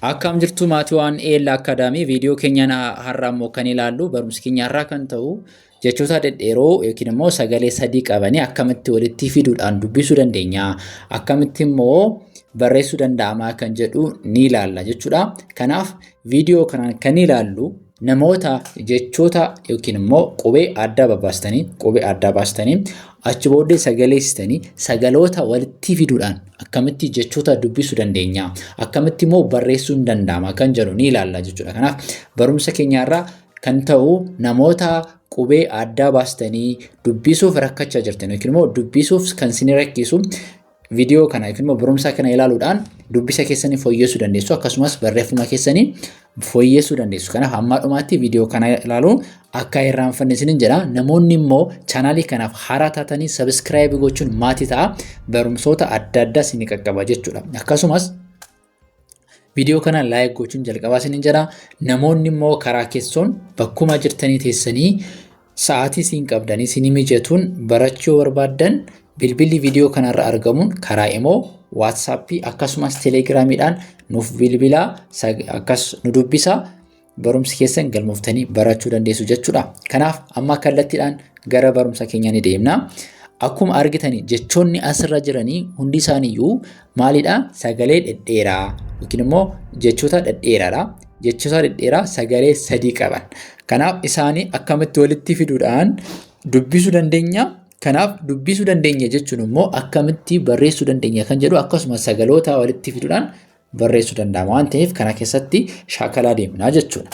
Akkam jirtu maatii waan Eella Akaadaamii viidiyoo keenyaan har'aa immoo kan ilaallu barumsi keenya har'aa kan ta'u jechoota dhedheeroo yookiin immoo sagalee sadii qabanii akkamitti walitti fiduudhaan dubbisuu dandeenya akkamitti immoo barreessuu danda'ama kan jedhu ni ilaalla jechuudha. Kanaaf viidiyoo kanaan kan ilaallu namoota jechoota yookiin immoo qubee adda baastanii achi booddee sagaleessitanii sagaloota walitti fiduudhaan akkamitti jechoota dubbisuu dandeenya akkamitti immoo barreessuu danda'ama kan jedhu ni ilaalla jechuudha. Kanaaf barumsa keenyaarraa kan ta'u namoota qubee adda baastanii dubbisuuf rakkachaa jirtan yookiin immoo dubbisuuf kan isin rakkisu viidiyoo kana yookiin immoo barumsa kana ilaaluudhaan dubbisa keessanii fooyyessuu dandeessu akkasumas barreeffama keessanii fooyyessuu dandeessu. Kanaaf hamma dhumaatti viidiyoo kana ilaaluun akka irraanfanne isinin jedha. Namoonni immoo chaanaalii kanaaf haaraa taatanii subscribe gochuun maatii ta'a barumsoota adda addaa isin qaqqaba jechuudha. Akkasumas viidiyoo kana like gochuun jalqabaa isinin jedha. Namoonni immoo karaa keessoon bakkuma jirtanii teessanii sa'aatii isin qabdanii isin mijatuun barachuu barbaaddan bilbilli viidiyoo kanarra argamuun karaa immoo WhatsApp akkasumas Telegramiidhaan nuuf bilbilaa akkas nu dubbisa barumsi keessan galmooftanii barachuu dandeessu jechuudha. Kanaaf amma kallattiidhaan gara barumsa keenyaa ni deemna. Akkuma argitanii jechoonni asirra jiranii hundi isaaniiyyuu maalidha? Sagalee dhedheeraa yookiin immoo jechoota dhedheeraadha. Jechoota dhedheeraa sagalee sadii qaban. Kanaaf isaanii akkamitti walitti fiduudhaan dubbisuu dandeenya? Kanaaf dubbisuu dandeenya jechuun immoo akkamitti barreessuu dandeenya kan jedhu akkasumas sagaloota walitti fiduudhaan barreessuu danda'ama waan ta'eef kana keessatti shaakalaa deemna jechuudha.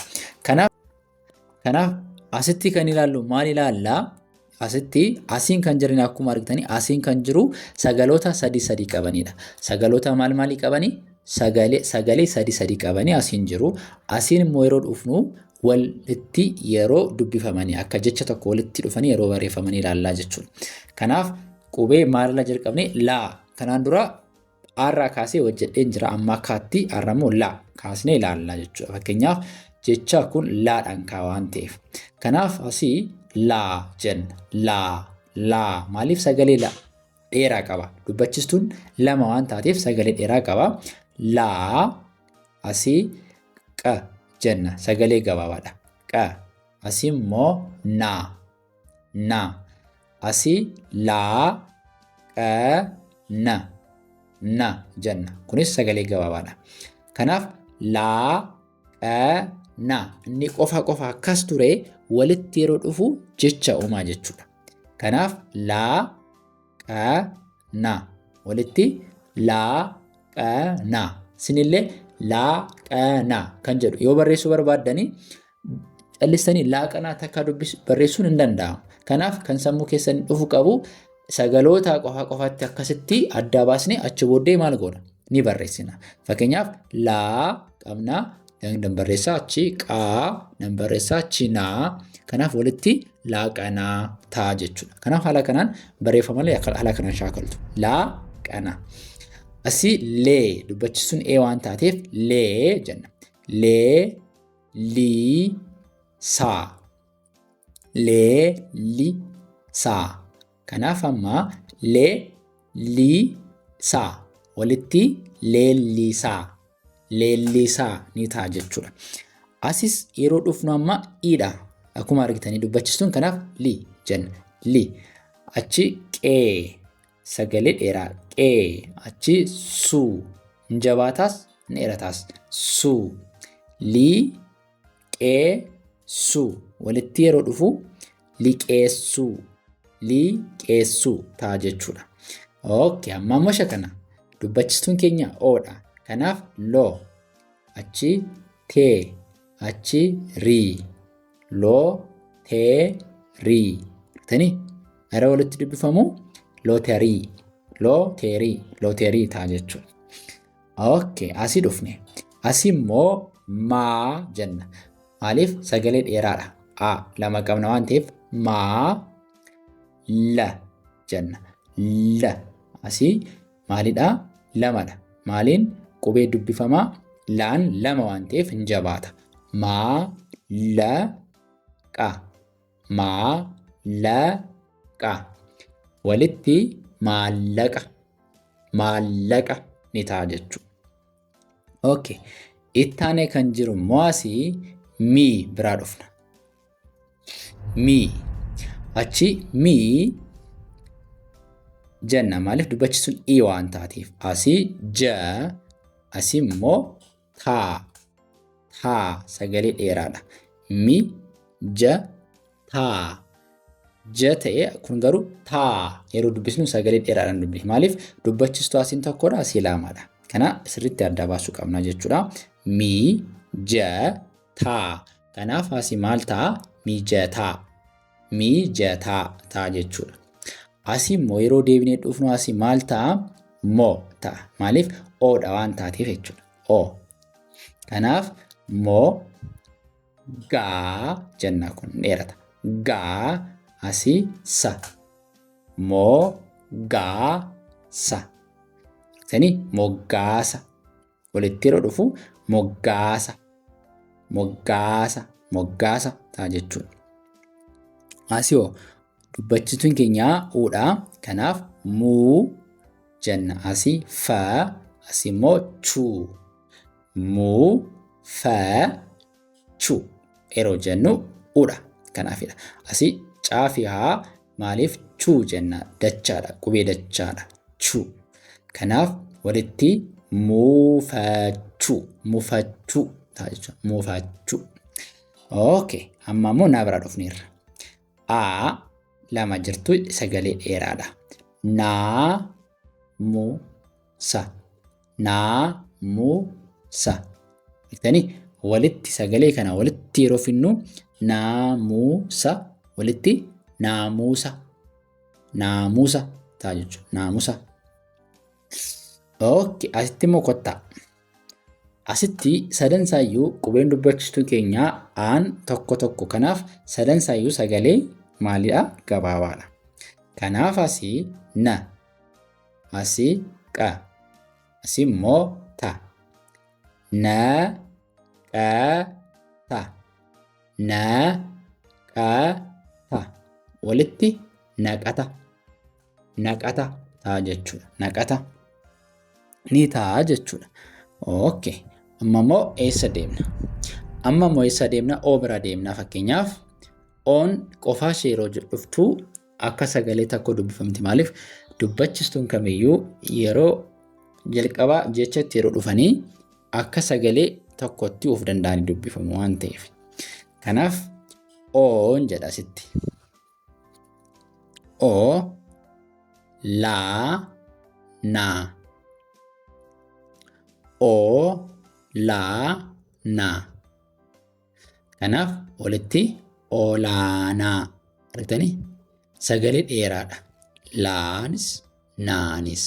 Kanaaf asitti kan ilaallu maal ilaallaa? Asiin kan jiran akkuma argitanii asiin kan jiru sagaloota sadii qabanidha. Sagaloota maal qabanii? Sagalee sadii qabanii asiin jiru. Asiin immoo yeroo dhufnu walitti yeroo dubbifamanii akka jecha tokko walitti dhufanii yeroo barreeffamanii ilaallaa jechuudha. Kanaaf qubee maalirra jalqabne laa kanaan dura arraa kaasee hojjedheen jira amma akkaatti arra immoo laa kaasnee ilaallaa jechuudha. Fakkeenyaaf jecha kun laadhaan kaa waan ta'eef. Kanaaf asii laa jenna laa maaliif sagalee dheeraa qaba dubbachistuun lama waan taateef sagalee dheeraa qaba. Laa asii qa jenna sagalee gabaabaadha. Qa asii immoo naa asii laa qa na jenna kunis sagalee gabaabaadha. Kanaaf laa qa na inni qofa akkas ture walitti yeroo dhufu jecha uumaa jechuudha. Kanaaf laa qa na walitti laa qa na sinillee laa qa na kan jedhu yoo barreessuu barbaaddanii callisanii laa qa na takka barreessuun hin danda'amu. Kanaaf kan sammuu keessan dhufu qabu sagaloota qofaatti akkasitti adda baasnee achi booddee maal goona ni barreessina. Fakkeenyaaf laa qabna nan barreessaa achi qaa nan barreessaa achi naa kanaaf walitti laa qa na ta'a jechuudha. Kanaaf haala kanaan barreeffamalee haala kanaan shaakaltu laa qa na. Asii lee dubbachisuun waan taateef lee jenna. Lee lii saa. Lee li saa. Kanaaf amma lee lii saa walitti leellisaa ni ta'a jechuudha. Asis yeroo dhufnu amma iidha. Akkuma argitanii dubbachisuun kanaaf lii jenna. Lii achi qee sagalee dheeraa qee achi suu jabaataas ni dheerataas suu lii qee suu walitti yeroo dhufu liqeessuu ta'a jechuudha. Okay, amma immoo shakana dubbachistuun keenya oodha. Kanaaf loo achi tee achi rii loo tee rii tani gara walitti dubbifamu looterii ta'a jechuudha. Okay, asii dhufne. Asii immoo maa jenna. Maaliif sagalee dheeraadha. Lama qabna waan ta'eef maa la jenna. La asii maalidha? Lamadha. Maaliin qubee dubbifamaa laan lama waan ta'eef hin jabaata. Maa la qa walitti maallaqa ni ta'a jechuudha. Okay. Ittaanee kan jiru immoo asii mii biraa dhufna. Mii. Achi mii jenna maaliif dubbachisuun i waan taateef. Asii ja, asii immoo taa. Taa sagalee dheeraadha. Mi ja taa. Ja ta'ee kun garuu taa yeroo dubbisnu sagalee dheeraadhaan dubbifna. Maaliif dubbachistuu asiin tokkodha, asii lamaadha. Kana sirriitti adda baasuu qabna jechuudha. Mi ja taa. Kanaaf asii maal ta'a? Mijataa. Mijataa ta'a jechuudha. Asii immoo yeroo deebinee dhufnu asii maal ta'a? Moo ta'a. Maaliif oodha waan taateef jechuudha. O. Kanaaf moo gaa jenna kun dheerata. Gaa asii sa. Moo gaa sa. Sani moggaasa. Walitti yeroo dhufu moggaasa. Moggaasa. Moggaasa ta'a jechuudha. Asii hoo dubbachituun keenyaa uudhaa. Kanaaf muu jenna. Asii fa. Asii immoo chuu. Muu fa chuu yeroo jennu uudha. Kanaafidha. Asii caa fi haa maaliif chuu jenna? Dachaadha. Qubee dachaadha. Chuu. Kanaaf walitti muufachuu. Muufachuu ta'a jechuudha. Muufachuu. Okay. Amma immoo naa biraa dhufneerra. A lama jirtu sagalee dheeraadha. Naa mu sa. Naa mu sa. Beektanii walitti sagalee kana walitti yeroo finnu naamusa walitti naamusa. Naamusa ta'a jechuudha. Naamusa. Okay, asitti immoo kottaa. Asitti sadansaayyuu qubeen dubbachistuu keenyaa aan tokko tokko. Kanaaf sadansaayyuu sagalee maalidha? Gabaabaadha. Kanaaf asii na. Asii qa. Asii immoo ta. Na qa ta. Na qa ta. Walitti naqata. Naqata ta'a jechuudha. Naqata. Ni ta'a jechuudha. Okay. Amma immoo eessa deemna? Amma immoo eessa deemna? O bira deemna. Fakkeenyaaf oon qofaa ishee yeroo dhuftu akka sagalee tokko dubbifamti. Maaliif dubbachistuun kamiyyuu yeroo jalqabaa jechatti yeroo dhufanii akka sagalee tokkotti of danda'anii dubbifamu waan ta'eef. Kanaaf oon jedha asitti. O laa naa. O laa naa. Kanaaf walitti olaanaa. Argitanii? Sagalee dheeraadha. Laanis naanis.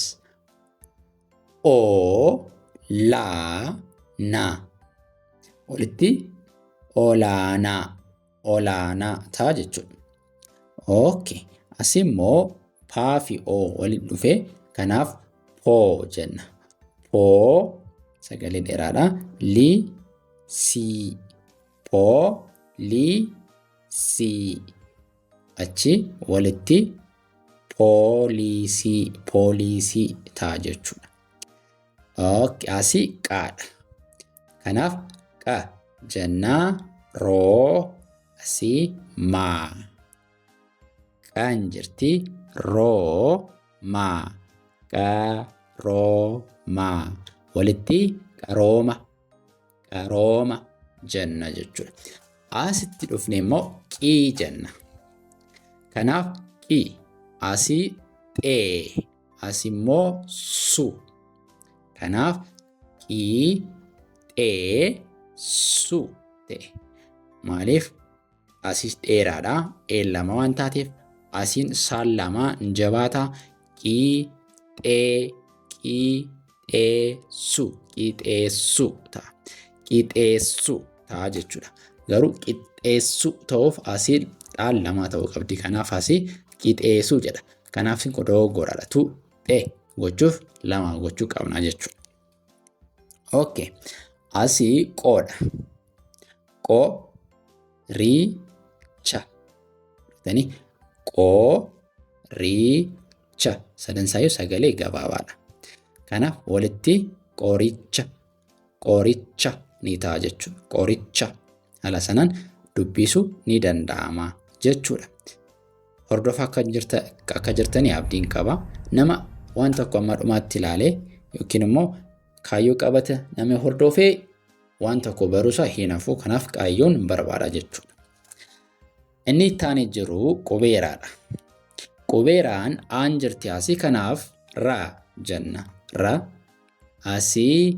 O laa naa. Walitti olaanaa. Olaanaa ta'a jechuudha. Okay. Asii immoo paa fi o waliin dhufee kanaaf poo jenna. Poo sagalee dheeraadha. Li si. Poo li si. Achi walitti poolisii. Poolisii ta'a jechuudha. Okay. Asii qaadha. Kanaaf qa jennaa roo asii maa. Qaan jirti roo maa. Qaroomaa. Walitti qarooma. Qarooma jenna jechuudha. Asitti dhufne immoo qii jenna. Kanaaf qii. Asii xee. Asii immoo su. Kanaaf qii xee su ta'e. Maaliif asii dheeraadha. Lama waan taateef asiin saan lama jabaata. Qii xee. Qii xeessu. Qixeessu ta'a. Qixeessu ta'a jechuudha. Garuu qixeessu ta'uuf asii dhaal lama ta'uu qabdi. Kanaaf asii qixeessu jedha. Kanaaf sin dogoggoradha. Tu xee gochuuf lama gochuu qabna jechuudha. Okay. Asii qoodha. Qoo rii cha. Tani qoo rii cha. Sadansaayyuu sagalee gabaabaadha. Kanaaf walitti qoricha. Qoricha ni ta'a jechuudha. Qoricha haala sanaan dubbisuu ni danda'ama jechuudha. Hordofaa akka jirtanii abdiin qaba. Nama waan tokko amma dhumaatti ilaalee yookiin immoo kaayyoo qabate nama hordofee waan tokko baruusaa hin hafu. Kanaaf kaayyoon barbaada jechuudha. Inni itti aanee jiru qubeeraadha. Qubeeraan aan jirti asii kanaaf ra jenna. Ra asii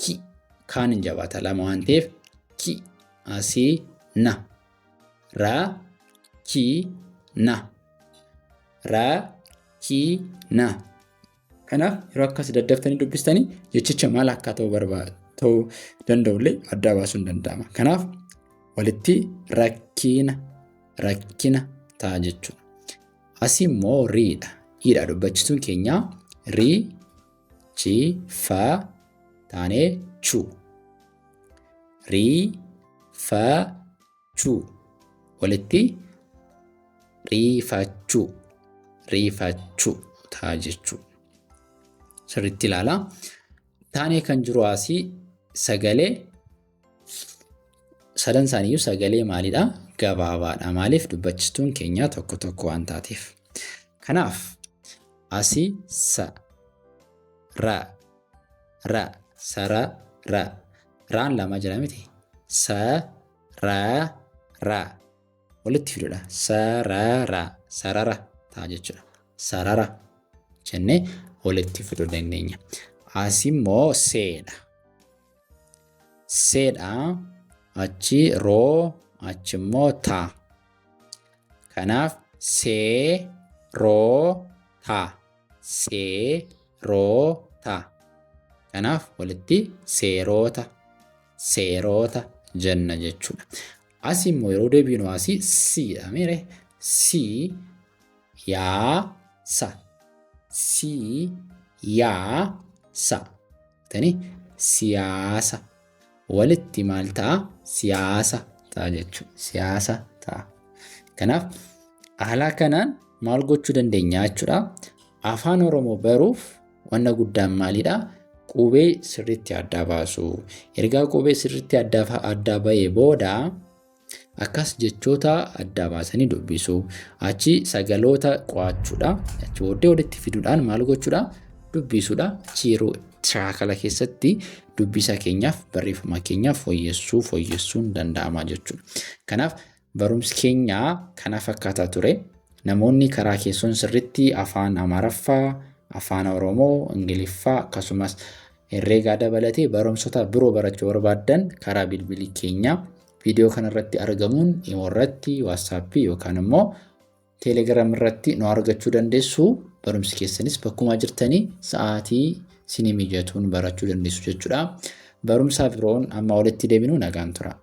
ki kaan hin jabaata lama waan ta'eef ki asii na. Ra ki na. Ra ki na. Kanaaf yeroo akkas daddaftanii dubbistanii jechicha maal akka ta'uu danda'ullee adda baasuun danda'ama. Kanaaf walitti rakkina ta'a jechuudha. Asii immoo riidha. Hiidha dubbachisuun keenya rii, chi, fa taanee chu. Rii, fa, chu. Walitti riifachuu ta'a jechuudha. Sirriitti ilaalaa. Taanee kan jiru asii sagalee sadan isaaniiyyuu sagalee maalidha? Gabaabaadha. Maaliif dubbachistuun keenya tokko tokko waan taateef. Kanaaf asii sa, ra, sara, ra. Raan lama jira miti. Sa, ra, walitti fiduudha. Sarara ta'a jechuudha. Sarara jennee walitti fiduu dandeenya. Asii immoo seedha. Seedha achi roo achi immoo taa. Kanaaf seeroota. Kanaaf walitti seeroota jenna jechuudha. Asii immoo yeroo deebinu asii siidha. Meere siyaasa. Siyaasa. Walitti maal ta'a? Siyaasa ta'a jechuudha. Siyaasa ta'a. Kanaaf haala kanaan maal gochuu dandeenya jechuudha. Afaan Oromoo baruuf wanna guddaan maalidha? Qubee sirriitti adda baasu. Ergaa qubee sirriitti adda bahee booda akkas jechoota adda baasanii dubbisu. Achi sagaloota qo'achuudha. Achi booddee walitti fiduudhaan maal gochuudha? Dubbisuudha. Yeroo shaakala keessatti dubbisa keenyaaf barreeffama keenyaaf fooyyessuun danda'ama jechuudha. Kanaaf barumsi keenya kana fakkaataa ture. Namoonni karaa keessoon sirriitti afaan Amaaraffaa, afaan Oromoo, Ingiliffaa akkasumas herreegaa dabalatee barumsota biroo barachuu barbaadan karaa bilbilii keenya viidiyoo kanarratti argamuun imo irratti, waatsaappii yookaan immoo teelegiraam irratti nu argachuu dandeessu. Barumsi keessanis bakkuma jirtanii sa'aatii isinii mijatuun barachuu dandeessu jechuudha. Barumsa biroon amma walitti deebinu nagaan tura.